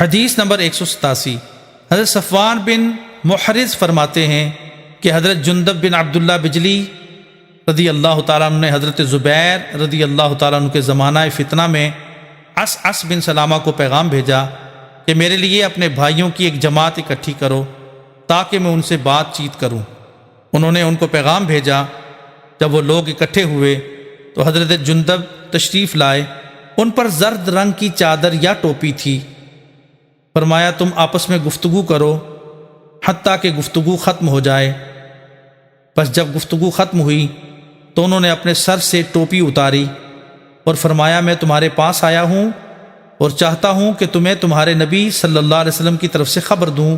حدیث نمبر 187۔ حضرت صفوان بن محرز فرماتے ہیں کہ حضرت جندب بن عبداللہ بجلی رضی اللہ تعالیٰ عنہ نے حضرت زبیر رضی اللہ تعالیٰ عنہ کے زمانہ فتنہ میں عص بن سلامہ کو پیغام بھیجا کہ میرے لیے اپنے بھائیوں کی ایک جماعت اکٹھی کرو تاکہ میں ان سے بات چیت کروں۔ انہوں نے ان کو پیغام بھیجا۔ جب وہ لوگ اکٹھے ہوئے تو حضرت جندب تشریف لائے۔ ان پر زرد رنگ کی چادر یا ٹوپی تھی۔ فرمایا تم آپس میں گفتگو کرو حتیٰ کہ گفتگو ختم ہو جائے۔ پس جب گفتگو ختم ہوئی تو انہوں نے اپنے سر سے ٹوپی اتاری اور فرمایا میں تمہارے پاس آیا ہوں اور چاہتا ہوں کہ تمہیں تمہارے نبی صلی اللہ علیہ وسلم کی طرف سے خبر دوں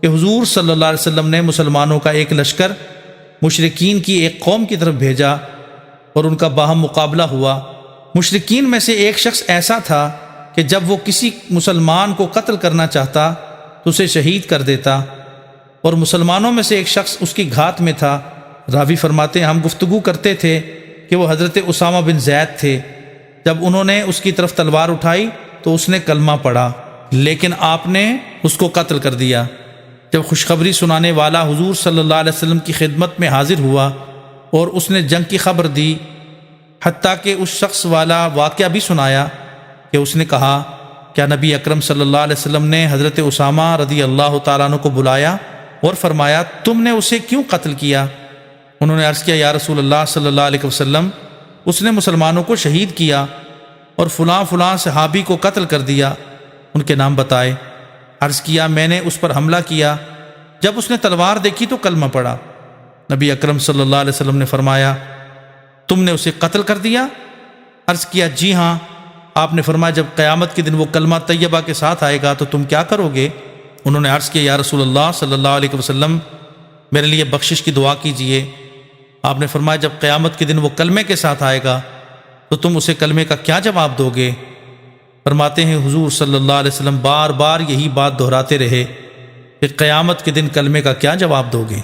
کہ حضور صلی اللہ علیہ وسلم نے مسلمانوں کا ایک لشکر مشرکین کی ایک قوم کی طرف بھیجا اور ان کا باہم مقابلہ ہوا۔ مشرکین میں سے ایک شخص ایسا تھا کہ جب وہ کسی مسلمان کو قتل کرنا چاہتا تو اسے شہید کر دیتا، اور مسلمانوں میں سے ایک شخص اس کی گھات میں تھا۔ راوی فرماتے ہیں ہم گفتگو کرتے تھے کہ وہ حضرت اسامہ بن زید تھے۔ جب انہوں نے اس کی طرف تلوار اٹھائی تو اس نے کلمہ پڑھا، لیکن آپ نے اس کو قتل کر دیا۔ جب خوشخبری سنانے والا حضور صلی اللہ علیہ وسلم کی خدمت میں حاضر ہوا اور اس نے جنگ کی خبر دی، حتیٰ کہ اس شخص والا واقعہ بھی سنایا کہ اس نے کہا کیا نبی اکرم صلی اللہ علیہ وسلم نے حضرت اسامہ رضی اللہ تعالیٰ عنہ کو بلایا اور فرمایا تم نے اسے کیوں قتل کیا؟ انہوں نے عرض کیا یا رسول اللہ صلی اللہ علیہ وسلم اس نے مسلمانوں کو شہید کیا اور فلاں فلاں صحابی کو قتل کر دیا۔ ان کے نام بتائے۔ عرض کیا میں نے اس پر حملہ کیا، جب اس نے تلوار دیکھی تو کلمہ پڑھا۔ نبی اکرم صلی اللہ علیہ وسلم نے فرمایا تم نے اسے قتل کر دیا؟ عرض کیا جی ہاں۔ آپ نے فرمایا جب قیامت کے دن وہ کلمہ طیبہ کے ساتھ آئے گا تو تم کیا کرو گے؟ انہوں نے عرض کیا یا رسول اللہ صلی اللہ علیہ وسلم میرے لیے بخشش کی دعا کیجئے۔ آپ نے فرمایا جب قیامت کے دن وہ کلمے کے ساتھ آئے گا تو تم اسے کلمے کا کیا جواب دو گے؟ فرماتے ہیں حضور صلی اللہ علیہ وسلم بار بار یہی بات دہراتے رہے کہ قیامت کے دن کلمے کا کیا جواب دو گے؟